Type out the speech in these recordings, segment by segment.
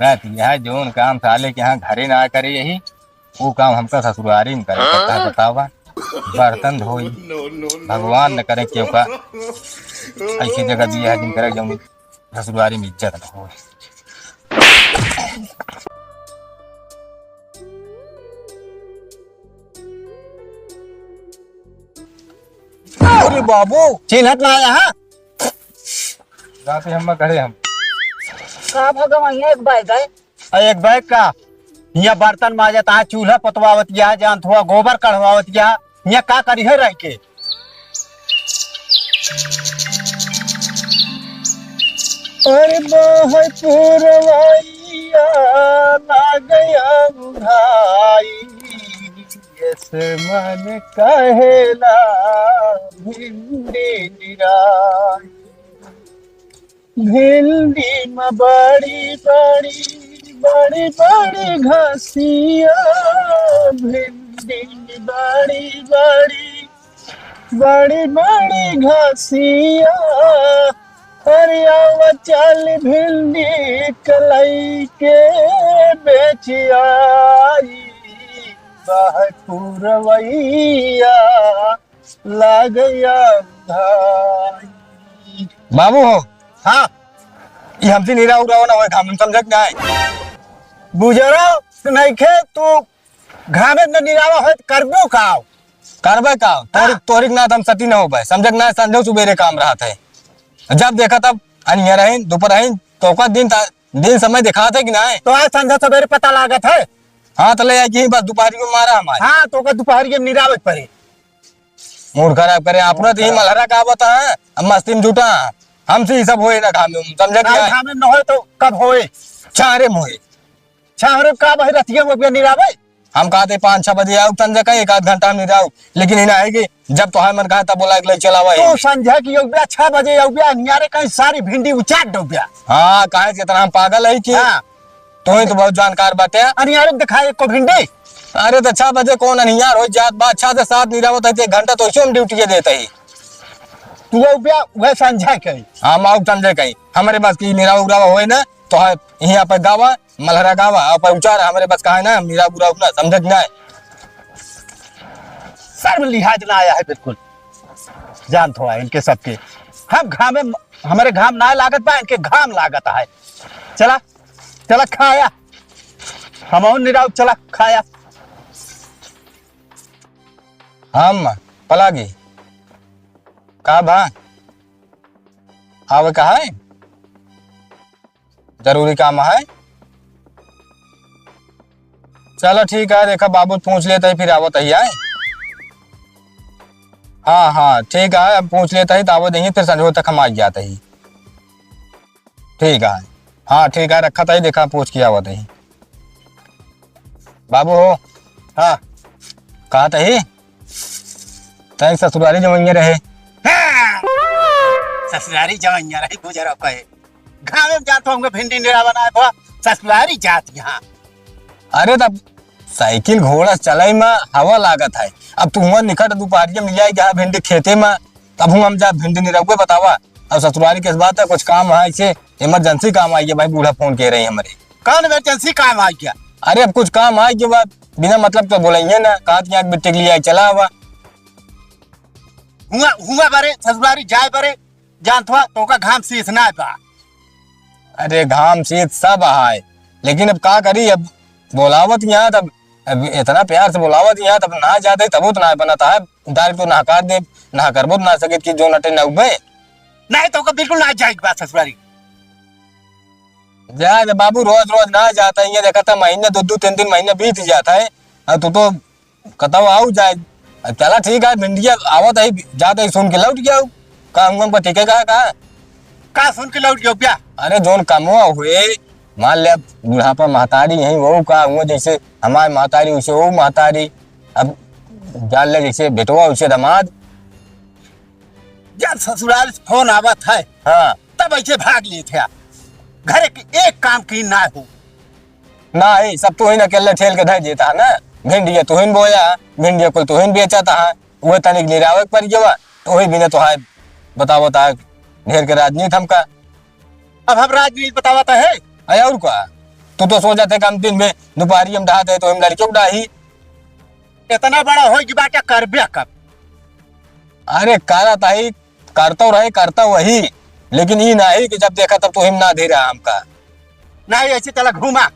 रहती है जोन काम साले के यहाँ घरे ना करे यही वो काम हमका ससुरारी में करे पड़ता है बतावा। बर्तन धोई भगवान न करे क्यों का ऐसी जगह दिया है जिन करे जो ससुरारी में इज्जत न हो। अरे बाबू चिन्हत ना यहाँ जाते हम करे हम का भगवान एक बैग है एक बैग का यहाँ बर्तन माजत है चूल्हा पतवावत या जान थोड़ा गोबर कढ़वावत या यहाँ का करी है रह के अरे पुरवैया ना गया भाई मन कहेला भिंडी निराई भिंडी में बड़ी बड़ी बड़ी बड़ी घसिया भिंडी में बड़ी बड़ी बड़ी बड़ी घसिया हरियावा चल भिंडी कलई के बेच आई पुरवैया लागया भाई। बाबू हो हाँ ये हमसे निरा उरा ना हो हम समझ ना है बुझरो नहीं खे तू घामे न निरावा हो करबो काव करबे का तोरिक ना हम सती ना हो पाए समझ ना संजो सुबेरे काम रहा था जब देखा तब अनिया रहे दोपहर रहे तो का दिन समय दिखा था कि ना है तो आज संध्या सवेरे पता लागत है। हाँ तो ले यही बस दोपहरी को मारा हमारे। हाँ तो का दोपहर के निरावत पड़े मूड खराब करे आपने तो ही मलहरा का बता है अब मस्ती में जुटा हमसे ही सब होए ना खामे समझ गया खामे न होए तो कब होए चारे मोहे छाहरे का बह रतिया में निरावे हम कहते 5-6 बजे आओ तंजे का 1 आध घंटा में जाओ लेकिन इन्हें आएगी जब तो मन कहा तब बोला ले चलावा तो संध्या की योग्या 6 बजे योग्या नियारे कहीं सारी भिंडी उचाट डोब्या। हाँ कहे कितना हम पागल है कि तो ही तो बहुत जानकार बातें अनियारे दिखाए को भिंडी अरे तो 6 बजे कौन अनियार हो जात बात 6 से 7 निरावत है 1 घंटा तो इसमें ड्यूटी देते ही तू योग्या वह संध्या कहीं हाँ माउक तंजे कहीं हमारे पास की निराव उरावा होए ना तो है यहाँ पर गावा मलहरा गावा पर उचार हमारे पास कहा है ना मीरा बुरा उतना समझ ना है सर्व लिहाज ना आया है बिल्कुल जान थोड़ा इनके सबके हम घाम में हमारे घाम ना लागत बा इनके घाम लागत है। चला चला खाया हम और निराव चला खाया हम पलागी का भा आवे कहा है जरूरी काम है चलो ठीक है देखा बाबू पूछ लेता ही फिर आवत ही आए। हाँ हाँ ठीक है अब पूछ लेता ही तो आवत ही फिर संजो तक हम आ जाते ही ठीक है। हाँ ठीक है रखा था ही देखा पूछ किया आवत ही बाबू हो हाँ कहा था ही तय ससुराली जमैया रहे ससुरारी जवैया रही गुजर कहे घाम में जात होंगे भिंडी निरा बनाए बा ससुरारी जात यहाँ। अरे तब साइकिल घोड़ा चलाई में हवा लागत है अब तुम निकट दोपहर मिल जाएगी हाँ भिंडी खेते में तब हम जा भिंडी नहीं रहोगे बतावा अब ससुरारी किस बात है कुछ काम है इसे इमरजेंसी काम आई है भाई बूढ़ा फोन कह रहे हैं हमारे कौन इमरजेंसी काम आ गया। अरे अब कुछ काम है कि बात बिना मतलब तो बोलेंगे ना कहा यहाँ मिट्टी के लिए चला हुआ हुआ बारे ससुरारी जाए बारे जानथवा तो का घाम सीखना है बा। अरे घाम शीत सब है लेकिन अब का करी अब बोलावत यहाँ तब अब इतना प्यार से बोलावत यहाँ तब ना जाते तब तो ना बनाता है डायरेक्ट तो नहकार दे ना करबो ना सके कि जो नटे न उबे नहीं तो का बिल्कुल ना जाएगी बात ससुरारी जा बाबू रोज रोज ना जाता है ये देखा था महीने 2-3 महीने बीत जाता है तू तो कतौ आओ जाए चला ठीक है भिंडिया आवत है जाते ही सुन के लौट गया काम पर ठीक है का सुन के लौट गया। अरे जोन कमवा हुए मान ले बुढ़ापा महतारी यही वो का हुआ जैसे हमारे महतारी उसे वो महतारी अब जान ले जैसे बेटवा उसे दामाद जब ससुराल से फोन आवत है हाँ तब ऐसे भाग लिए थे घरे की एक काम की ना हो ना ही सब तो ही अकेले ठेल के धर देता है ना भिंडिया तुहिन बोया भिंडिया कुल तुहिन बेचा था वो तनिक निरावे पर गया तो वही बिना तो है बताओ ढेर के राजनीति हमका अब हम राजनीति बतावता है अरे और का तू तो सो जाते काम दिन में, दोपहरी हम डहाते तो हम लड़कियों डाही। इतना बड़ा हो कि बाटा कर बिया कब? अरे कारा ताही करता वही, लेकिन ये नहीं कि जब देखा तब तो हिम ना दे रहा हमका। नहीं ऐसे चला घूमा।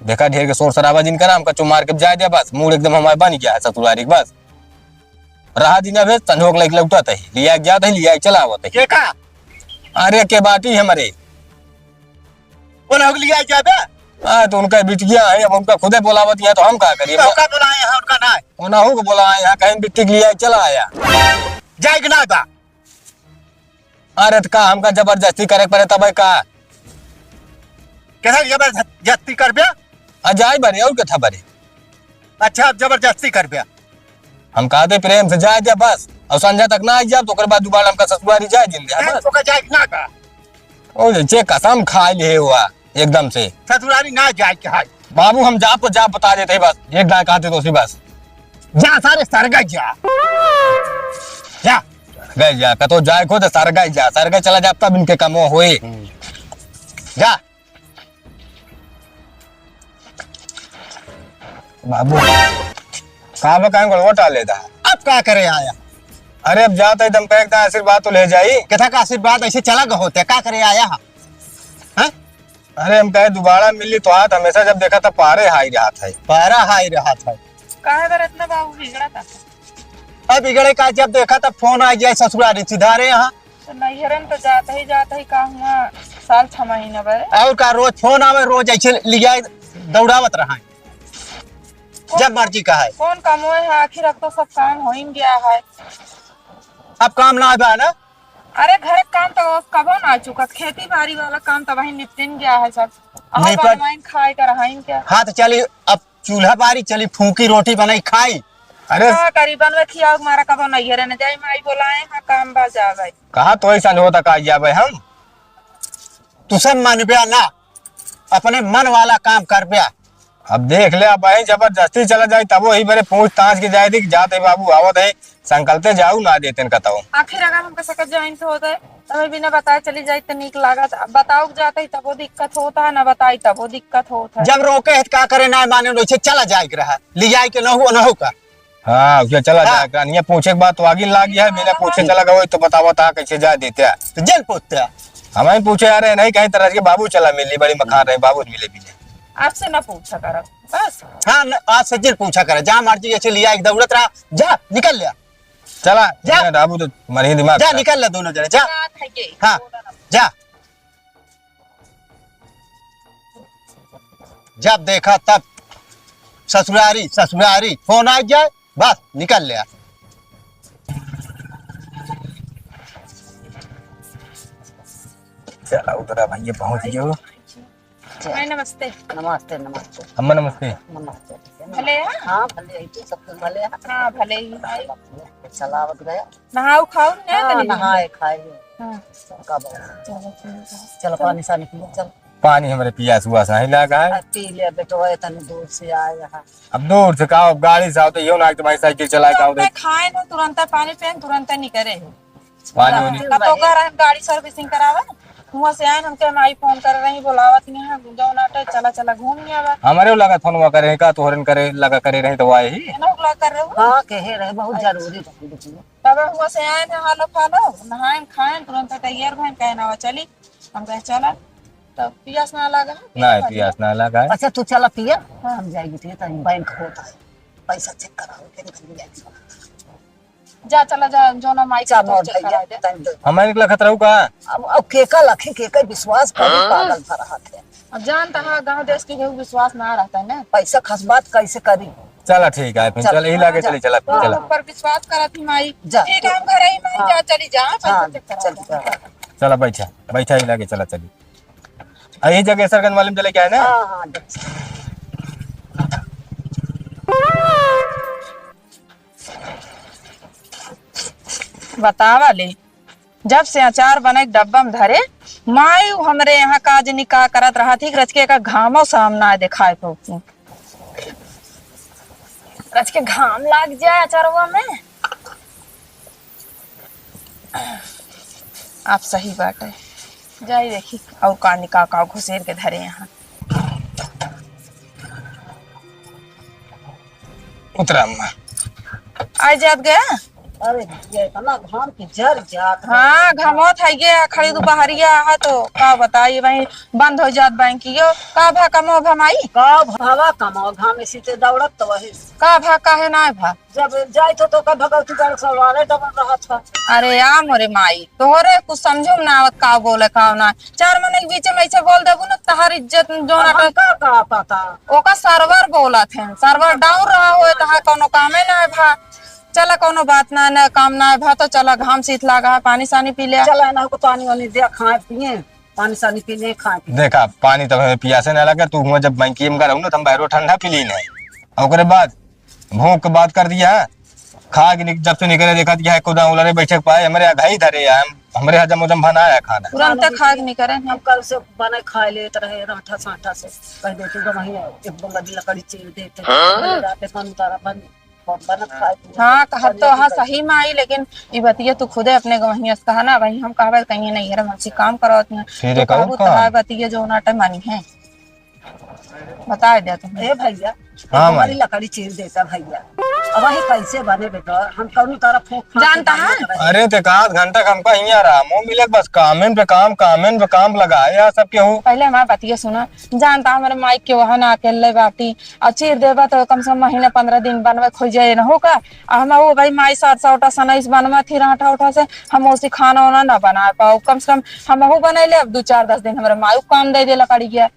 देखा ढेर के शोर शराबा जिन करा हमका चुमार के जाए दिया, बस मूड एकदम हमारे बन गया है ससुरारी बस। रहा दिन भेज संजोग लग लौटा था, लिया गया था, लिया चला हुआ था। के का? अरे के बाटी हमारे वो लोग लिया जाबे। हाँ तो उनका बिटिया है, अब उनका खुदे बोलावत है तो हम क्या करिए। तो का बुलाए हैं उनका ना? होना होगा बोला यहाँ कहीं बिट्टी लिया चला आया। जाएग ना बा। अरे तो का हमका जबरदस्ती करे पड़े तब का कैसा जबरदस्ती कर बिया? अजाई बरे और क्या था बरे। अच्छा अब जबरदस्ती कर बिया। हम कहते प्रेम से जाए जा बस, और संध्या तक ना आई जा तो बाद दोबारा हमका ससुरारी जाए दिन दे बस। तो का जाएग ना का? ओ जे कसम खा ले हुआ एकदम से ससुरारी ना जाए के हाय। बाबू हम जा तो जा बता देते बस, एक ना कहते तो सी बस जा सारे सरगा जा। जा गए जा कतो जाए खुद सरगा जा, सरगा चला जा तब इनके कमो होए। जा बाबू कहाँ पे कहीं गोलगोटा लेता है। अब क्या करे आया? अरे अब जाता एकदम कह आशीर्वाद तो ले जाई। कथा का आशीर्वाद ऐसे चला गए होते क्या करे आया? हाँ अरे हम कहे दोबारा मिली तो हाथ हमेशा जब देखा था पारे हाई रहा था। पैरा हाई रहा था। काहे बर इतना बाबू बिगड़ा था? अब बिगड़े का जब देखा था फोन आ जाए ससुरारी सिधारे यहाँ। तो नैहरन तो जाता ही का हुआ साल 6 महीना बरे। और का रोज फोन आवे, रोज ऐसे लिया दौड़ावत रहा है जब मर्जी का है। कौन काम है आखिर, अब तो सब काम हो ही गया है। अब काम ना आवा ना? अरे घर के काम तो कबो ना चुका, खेती बाड़ी वाला काम तो वही निपटिन गया है सब। निपट- बनवाइन खाए कर रहाइन क्या? हाँ तो चली अब चूल्हा बारी चली, फूकी रोटी बनाई खाई। अरे हाँ करीबन में खिया मारा कबो नैहर न जाए, माई बोलाए हाँ काम बा जा गए। कहा तो ऐसा नहीं होता का जावे हम। तू सब मन बिया ना, अपने मन वाला काम कर बिया। अब देख ले, अब वही जबरदस्ती चला जाए तब वही मेरे पूछ ताछ के जाए थी जाते बाबू आवत है संकलते जाऊ ना देते कहता आखिर अगर हमके सकत जाइन तो होता है, हमें बिना बताए चली जाए तो निक लागत। बताओ जाता है तब वो दिक्कत होता है, ना बताई तब वो दिक्कत होता है। जब रोके है तो क्या करे, ना माने वैसे चला जाए रहा, लिया के न हो का। हाँ क्या चला हाँ। जाए ये पूछे के बाद तो आगे लाग गया है, बिना पूछे चला गया तो बतावा था कैसे जा देते हैं। तो जेल पूछते हमें पूछे आ रहे नहीं कहीं तरह के बाबू चला मिली बड़ी मखान रहे बाबू मिले भी नहीं। आपसे ना पूछा करो बस। हाँ आज से जेल पूछा करे, जहाँ मर्जी ऐसे लिया एक दौड़त रहा, जा निकल लिया, चला जा। बाबू तो मरी दिमाग जा खराब। निकल लिया दोनों जने, जा। बात है ये, हाँ बोला ना। जा। जब देखा तब ससुरारी ससुरारी फोन आ जाए बस निकल लिया। चला उतरा भाई ये पहुंच गए हो। भाई नमस्ते। नमस्ते नमस्ते अम्मा नमस्ते। नमस्ते। भले हैं? हाँ भले आई थी, सब कुछ भले है। हाँ भले ही भाई। सलावत गया। नहाओ खाओ ना हाँ, तनी। नहाए खाए हाँ सबका बहुत। चलो ठीक है। चलो पानी सानी पियो, चल पानी हमारे पियास हुआ सा ही लगा है। पी ले बेटो, इतने दूर से आए यहाँ। अब दूर से कहो गाड़ी से आओ तो यो ना तुम्हारी साइकिल चलाए का तुरंत खाए ना, तुरंत पानी पिए तुरंत निकरे हो। पानी वानी तो कर गाड़ी सर्विसिंग करावे, वहां से आए हमके माई फोन कर रही बोलावत नहीं है जाओ नाटे चला चला घूम नहीं आवा। हमारे लगा फोन हुआ करे का तो हरन करे लगा करे रही तो आए ही। ना उगला कर रहे हो। हाँ कहे रहे बहुत जरूरी था। तब वहां से आए ना हालो फालो नहाए खाए तुरंत तैयार भैन कहे ना चली, हम कहे चला तो पियास ना लगा। ना पियास ना लगा है। अच्छा तू चला पिया, हम जाएगी तो बैंक होता है, पैसा चेक कराओ फिर घर जाएगी। जा चला जा जो ना माई चार का नोट चेक करा दे। भैया हमारे निकला खतरा हुआ का। अब केका लखे केका विश्वास पर भी पागल था रहा थे। अब जानता है गांव देश के केहू विश्वास ना रहता है ना। पैसा खस बात कैसे करी? चला ठीक है फिर चल, चल यही लागे चले चला तो चला हम पर विश्वास करत ही माई। जा। ठीक है हम घर आई माई जा चली जा पैसा हाँ चेक करा चल दे। चला बैठा बैठा ही लागे चला चली। यही जगह सरगंज वाले में चले क्या है ना। हाँ हाँ बतावा ले, जब से अचार बने डब्बा में धरे माई हमरे यहाँ काज निकाह करत रहा थी रच के का घामो सामना दिखाए पहुंची रच के घाम लाग जाए अचारवा में। आप सही बात है, जाई देखी और का निकाह का घुसेर के धरे यहाँ। उतरा अम्मा। आज जात गया। अरे ये इतना घाम की जर जात है। हाँ घमोत है ये खड़ी दोपहरिया है तो का बताइए वही बंद हो जात बैंक की यो का भा कमो भमाई का भावा कमाओ घाम इसी ते दौड़त तो वही का भा काहे ना भा। जब जाए तो का भगवती गाड़ सवारे डबल रहा था। अरे आ मोरे माई तोहरे कुछ समझो ना आवत का बोले का ना चार महीने के बीच में ऐसे बोल देबू ना तहार इज्जत जो ना का पता ओका सर्वर बोला थे सर्वर डाउन रहा हो तो कोनो कामे ना है भा। चला कोनो बात ना न काम ना है भा तो चला घाम शीत लागा है पानी सानी पी ले। चला ना को पानी वानी दे खाए पिए पानी सानी पीने खाए पिए। देखा पानी तो हमें पियासे न लगा, तू हुआ जब बैंकी में रहू ना तो हम बाहरों ठंडा पी ली नहीं। ओकरे बाद भूख के बात कर दिया है, खा के जब से निकले देखा दिया है खुदा उलरे बैठक पाए हमारे यहाँ घाई धरे है, हमारे हजम उजम बना है खाना तुरंत खा के नहीं करे। हम कल से बने खाए लेते रहे राठा साठा से कह देते तो वही एक बंगड़ी लकड़ी चीर देते रात कौन तारा बन बन खाए। हाँ कहा तो हाँ सही में आई लेकिन ये बतिया तू खुदे अपने गवहिया से कहा ना वही हम कहबे कहीं नहीं है हमसे काम करो फिर कहूं तो बतिया जो नाटे मानी है बता दे तुम। ए भैया हाँ हमारी लकड़ी चीर देता भैया अब वही कैसे बने बेटा हम कौन तारा फूक जानता है। अरे ते का घंटा हमका यहाँ रहा मुँह मिले बस कामेन पे काम लगाए यार सब केहू। पहले हमारे बतिया सुना जानता हमारे माइक के वहां ना अकेले बाटी और चीर देवा तो कम से कम महीने 15 दिन बनवे खोजे न होगा हम वो भाई माई 700 सनाइस बनवा थी आटा उठा से हम उसी खाना वाना ना बना पाओ कम से कम हम वो बना ले अब 2-4-10 दिन हमारे माई काम दे दे लकड़ी गया।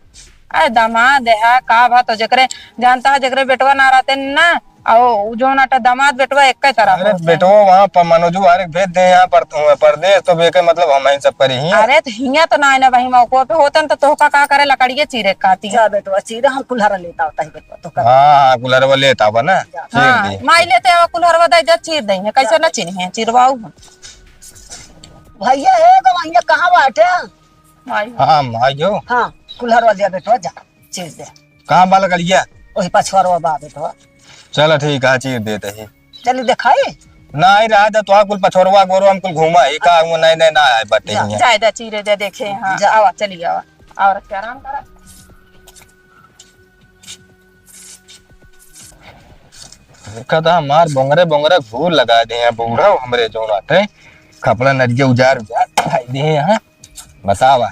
अरे दामाद है का बात तो जकरे जानता है जकरे बेटवा ना रहते ना और जो नाटा दामाद बेटवा एक तरह। अरे बेटो वहाँ पर मनोजू आरे भेज दे यहाँ पर परदेश तो बेके मतलब हम ही सब करी ही। अरे तो हिया तो ना है ना वही मौको पे होतन तो तोहका का करे लकड़िए चीरे खाती जा बेटवा चीर हम कुल्हारा लेता होता है बेटवा तो कर। हाँ कुलरवा लेता हुआ ना हाँ माई लेते हैं कुल्हरवा दे जा चीर देंगे कैसे ना चीर है चिरवाऊ भैया है तो भैया कहाँ बैठे माई। हाँ माइयो हाँ कुल्हारवा दिया बेटवा जा चीर दे कहाँ बाल करिया वही पछवारवा बा बेटवा चलो ठीक है चीर देते ही चलिए दिखाई ना ही रहा था तो कुल पछोरवा गोरो हम कुल घूमा ही का नहीं ना आए बटे ही जाए दा चीरे दे देखे हाँ आवा चलिए आवा और क्या आराम करा। देखा था हमार बोंगरे घूर लगा दे हैं बूढ़ा हमरे जो आते कपड़ा नरिया उजार खाई दे यहाँ बतावा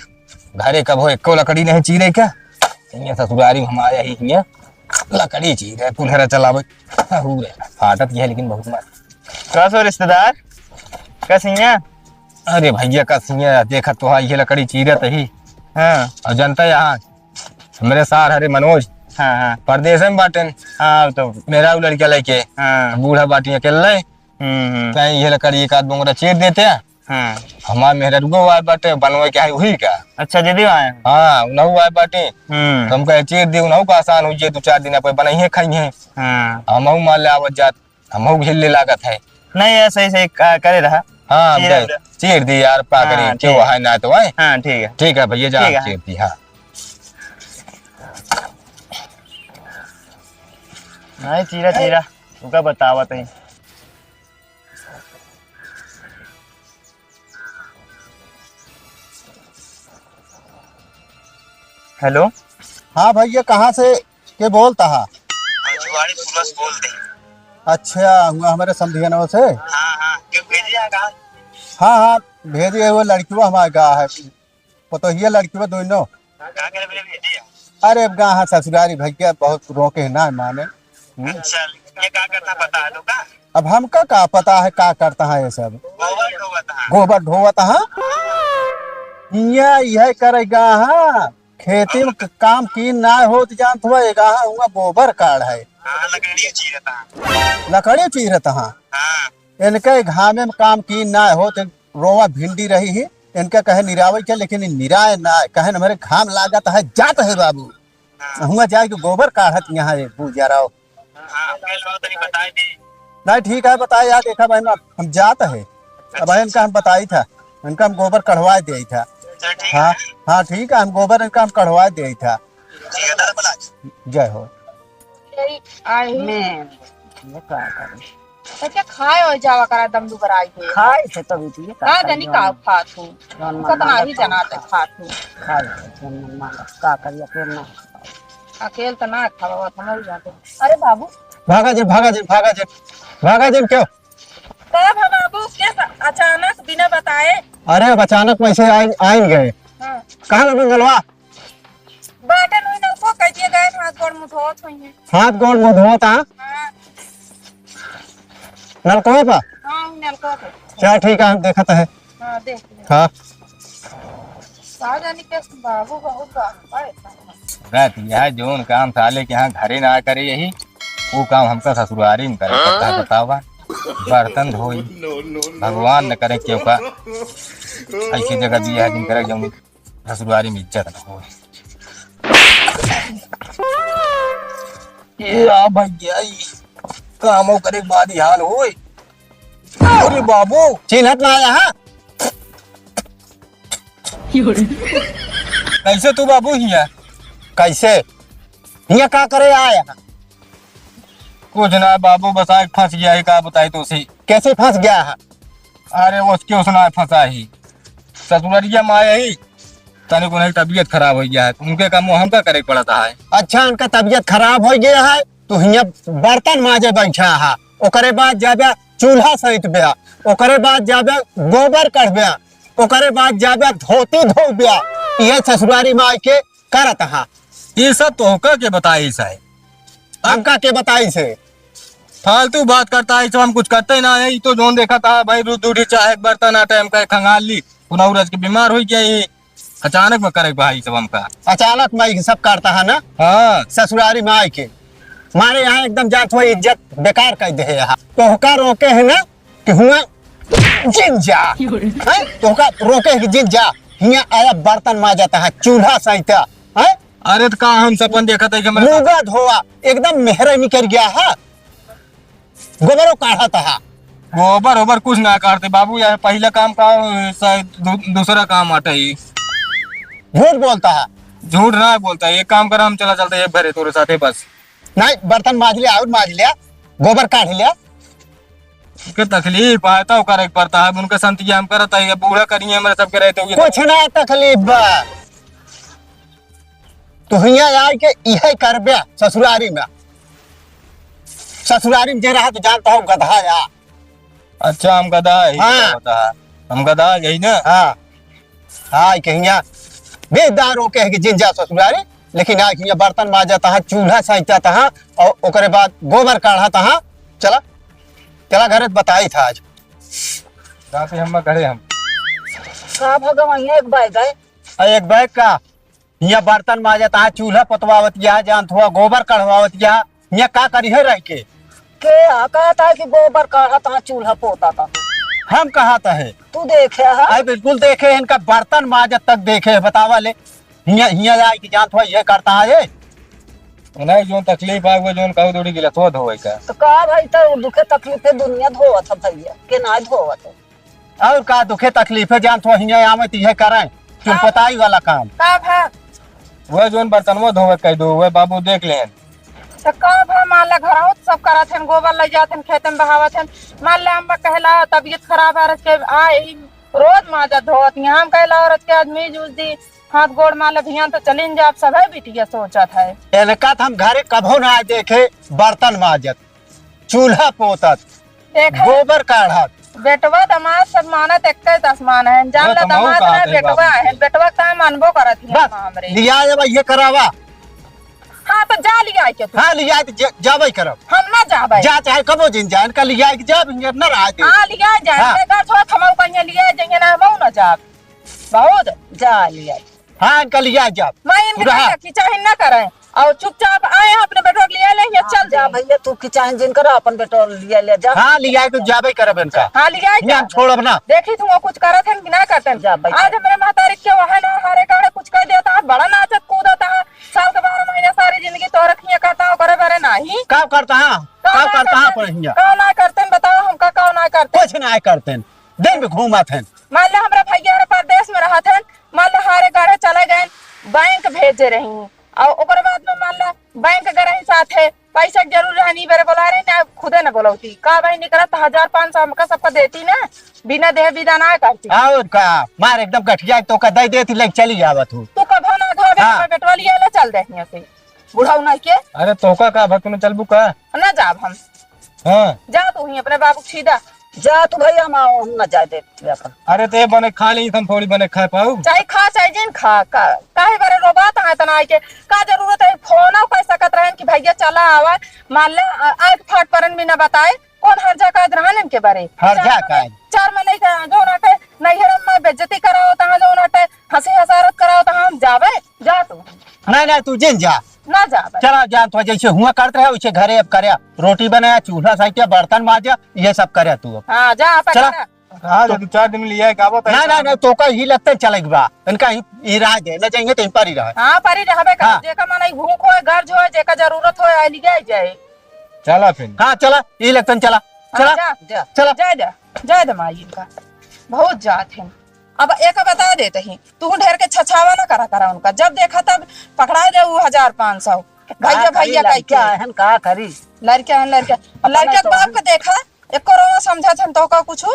घरे कब हो एको लकड़ी नहीं चीरे क्या यहाँ ससुरारी हम आया ही यहाँ लकड़ी चीरे कुल्हरा चलावे फाटत है लेकिन बहुत मार कैसे रिश्तेदार कैसे? अरे भैया का सिंह देखा तो ये लकड़ी चीरत ही। हाँ और जनता यहाँ मेरे सार हरे मनोज हाँ हाँ परदेश में बाटन हाँ तो मेरा लड़का लेके हाँ बूढ़ा बाटी अकेले कहीं ये लकड़ी एक आध बोंगरा चीर देते हैं। हाँ हमारे मेहरुगो आए बाटे बनवे के हुई क्या। अच्छा दीदी आए हाँ उनहु आए बाटे तो हम कहे चीर दी उनहु का आसान हुई 2-4 दिन पे बनाइए खाई है हाँ हमहु मान ले आवत जात हमहु झेलने लागत है। नहीं ऐसा ही सही करे रहा। हाँ चीर चीर दी यार पा करी हाँ, क्यों है ना तो है। हाँ ठीक है ठीक है भैया जा ठीक है। चीर दी। हाँ नहीं चीरा चीरा उनका बतावा तो हेलो हाँ भैया कहाँ से के बोलता है? बोल दे। अच्छा हुआ हमारे समधियनों से। हाँ हाँ क्यों भेजिए कहा? हाँ हाँ भेजिए वो लड़कियों हमारे गाँव है पतोहिया लड़कियों दोनों। क्या करे बोले भेजिए। अरे अब गाँव है ससुरारी भैया बहुत रोके ना माने। अच्छा ये क्या करता पता है तो का? अब हमका का पता है का करता है ये सब गोबर ढोवता है। गोबर ढोवता है यह करेगा। हाँ खेती में काम की ना हो तो जानत हुआ हुआ गोबर काढ़ है हाँ लकड़ी चीरता है। लकड़ी चीरत हाँ हाँ इनके घामे में काम की ना हो तो रोवा भिंडी रही है इनका कहे निरावे के लेकिन निराय ना कहे हमारे घाम लागत है जात है बाबू हुआ जाए कि गोबर काढ़त यहाँ पूजा रहो। हाँ नहीं बताए दी। नहीं ठीक है बताया यार देखा भाई हम जात है अब भाई इनका हम बताई था इनका हम गोबर कढ़वा दिया था। हाँ हाँ ठीक है हम गोबर इनका हम कढ़वा दिया था। जय हो। मैं ये क्या करूं अच्छा खाए हो जावा करा दम दु कराई थे खाए थे तभी तो ये का जनी का खात हूं कतना ही जनाते खात हूं खाए थे मन का करिए फिर ना अकेल तो ना खावा समझ जाते। अरे बाबू भागा जिन क्यों? कब है बाबू क्या अचानक बिना बताए? अरे अब अचानक पैसे आएंगे। हाँ। कहाँ लगे गलवा? बाटे नहीं ना को कह दिए गए हाथ गोड़ मुंह धोत हुई है। हाथ गोड़ मुंह धोता हाँ नलकुए पर? हाँ नलका पे। चल ठीक है, हम देखत है। हाँ देख ले। हाँ जानी के बाबू बहुत काम है। रात यह जोन काम साले के यहाँ घरे ना करे यही वो काम हमका ससुरारी में करे पड़ता है। बतावा बर्तन धोई भगवान न करे क्यों का ऐसी जगह दिया है जिन करे जो ससुरारी में इज्जत न हो। ये आ भैया कामों करे बाद ही हाल होए। अरे बाबू चिन्हत ना आया। हाँ कैसे तू बाबू हिया? कैसे यहाँ का करे आया? कुछ ना बाबू बस आग फंस गया है। का बताई तो उसी कैसे फंस गया है? अरे उसके उसना फंसा ही ससुरारिया में आया ही तने को नहीं तबीयत खराब हो गया है उनके काम हमका करे पड़ता है। अच्छा उनका तबीयत खराब हो गया है तो यहाँ बर्तन माजे बैठा है। ओकरे बाद जाबे चूल्हा सहित ब्या, ओकरे बाद जाबे गोबर कढ़बे, ओकरे बाद जाबे धोती धोबे। ये ससुरारी माई के करत है। ये सब तो होकर के बताई है हमका के बताई से फालतू बात करता है। सब हम कुछ करते ना है। तो जोन देखा था भाई दूधी चाहे बर्तन आ टाइम का खंगाल ली पुनः उरज के बीमार हो गया। ये अचानक में करे भाई सब हमका अचानक माई सब करता है ना। हाँ ससुरारी माई के मारे यहाँ एकदम जात हुआ इज्जत बेकार कर दे यहाँ। तो होका रोके है ना कि हुआ जिन जा है? तो होका रोके है कि जिन जा यहाँ आया बर्तन मा जाता है चूल्हा सहिता है। अरे तो कहा हम सपन देखा था कि हमारे लुगा धोआ एकदम मेहरे निकल गया है। गोबरों काढ़ा था। गोबर ओबर कुछ ना करते बाबू। यार पहला काम का दूसरा काम आटा ही झूठ बोलता है। झूठ ना बोलता है। एक काम करा हम चला चलते एक भरे तोरे साथे बस नहीं बर्तन माज लिया और माज लिया गोबर काढ़ लिया। के तकलीफ आता है करे पड़ता है उनका संतिया हम करता है बूढ़ा करिए हमारे सबके रहते हुए कुछ ना तकलीफ बा। तो यहाँ आए के यही करबे ससुरारी में। ससुरारी में जे रहा तो जानता हूँ गधा या। अच्छा हम गधा है हाँ। होता है हम गधा यही ना। हाँ हाँ कहिया बेदार रोके है कि जिन जा ससुरारी लेकिन आज यहाँ बर्तन माजता है चूल्हा सहिता था और ओकरे बाद गोबर काढ़ा था। चला चला घर बताई था आज पे हम करे हम का भगवान एक बैग है। एक बैग का यहाँ बर्तन माजता है चूल्हा पतवावत या जान हुआ गोबर कढ़वावत या यहाँ का करी है रह के कहता है कि गोबर काढ़ा था चूल्हा पोता था। हम कहा था है तू देखे है? अरे बिल्कुल देखे हैं, इनका बर्तन माजत तक देखे है। बतावा ले यहाँ आए कि जान हुआ ये करता है ये नहीं जो तकलीफ आ वो जो कहू दौड़ी गिला तो धोए का तो का भाई तो दुखे तकलीफे दुनिया धोवत है भैया के ना धोवत है। और का दुखे तकलीफ है जान हुआ यहाँ आवे तो यह करें तुम पताई वाला काम। कब है वह जो बर्तन वो धोवे कह दो वह बाबू देख ले तो कब है मान ला घर हो सब करत हैं गोबर ले जाते हैं खेत में बहावत हैं। मान ला हम कहला तबीयत खराब है के आई रोज माजा धोत यहाँ हम कहला औरत के आदमी जूझ दी हाथ गोड़ माला भियान तो चलिन जाब सब है बिटिया सोचा था। इनका हम घरे कभो ना देखे बर्तन माजत चूल्हा पोतत देखा गोबर काढ़त। बेटवा दमाद सब मानत एक आसमान है जान ला दमाद है बेटवा है बेटवा का मानबो करत है बस हमरे। लिया जब ये करावा। हाँ तो जा लिया के तू। हाँ लिया जाबे करब हम ना जाबे जा चाहे कबो जिन जान का लिया के जब न रहा दे। हाँ लिया जाए हाँ। घर थोड़ा थमाऊ कन्या लिया जाएंगे ना हम ना जाब बहुत जा लिया हाँ इनका लिया जब मैं इनका खिंचा ना करें और चुपचाप आए अपने बेटवा के लिए ले चल जा जा भैया तू की चाहे जिनकर अपन पेट्रोल लिया ले जा। हाँ लिया तो जाबे करब इनका। हाँ लिया जा यहाँ छोड़ब ना। देखी तुम वो कुछ करत है कि ना करते हैं। जा भाई। आज मेरे महतारी के वहाँ ना हरे काड़े कुछ कर देता है बड़ा नाचत कूदता है साल के 12 महीने सारी जिंदगी तो रखिए कहता हो करे बरे नहीं का करता है का करता है पर यहाँ कौ ना करते हैं बताओ हमका कौ ना करते कुछ ना करते दिन में घूमत हैं। मान लो हमारा भैया परदेश में रहा था मान लो हारे गाड़े चले गए बैंक भेजे रही और ओकर बाद में मान लो बैंक गए रही साथ है पैसा जरूर रहनी बेरे बोला रही ना खुदे न बोलती का भाई निकलत 1500 हमका सबका देती ना बिना देह विदा ना करती। और का मार एकदम गठिया तो का दे देती लेके चली जावत हूँ। तू कभो ना धोबे हाँ। पेट्रोल ये ले चल दे यहाँ से बुढ़ाऊ नहीं के अरे तोका का भक्त में चलबू का? ना जाब हम। हाँ जा तू ही अपने बाबू छीदा। जा तू भैया हम आओ, हम न जाए देते अपन। अरे ते बने खा ली हम थोड़ी बने खा पाऊ। चाहे खा चाहे जिन खा का काहे बारे रोबात है तना आई के का जरूरत है फोन कह सकत रहन कि भैया चला आवा मान ले आग फाट परन भी ना बताए कौन हर जा का रहन के बारे हर जा का 4 महीने का जो नाटे नहीं हरम में बेइज्जती कराओ ता जो नाटे हंसी हसारत कराओ ता हम जावे। जा तू नहीं नहीं तू जिन जा ना जावे। चला जान तो जैसे हुआ करते रहे वैसे घरे अब करे, रोटी बनाया, चूल्हा साइकिया, बर्तन मांजा, ये सब करे तू अब। हां जा पे चला। हाँ तो 4 दिन में लिया है काबो नहीं नहीं नहीं तो का ही लगते चलेगी बा इनका ही राह दे न चाहिए तो पर ही रहे। हां परी रहबे कर हाँ। जेका माने भूख होए घर जो है जेका जरूरत होए आई लिगे जाए। चला फिर। हाँ चला ये लगता चला चला जा जा चला जाए दे माई का बहुत जात है। अब एक बता देते ही तू ढेर के छछावा ना करा उनका जब देखा तब पकड़ा दे वो 1500 भैया भैया कह क्या है का करी लड़का है लड़का लड़का के बाप के देखा एक रोवा समझा छन तो का कुछ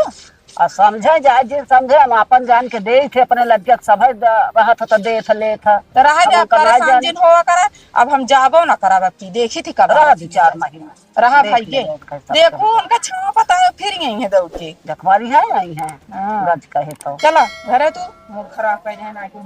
आ समझे जाए जे समझे हम अपन जान के दे थे अपने लड़के समझ रहत तो दे थ ले था तो रहा जा अब कमाए परेशान जिन होवा करे। अब हम जाबो ना कराब अब की देखी थी कब रहा 2-4 महीना रहा देख भाई के ले, कैसा देखो उनका छाव पता है फिर यही है दौड़ के देखवारी है आई है हाँ। रज कहे तो चला घरे तू मूड खराब कर जाए ना कि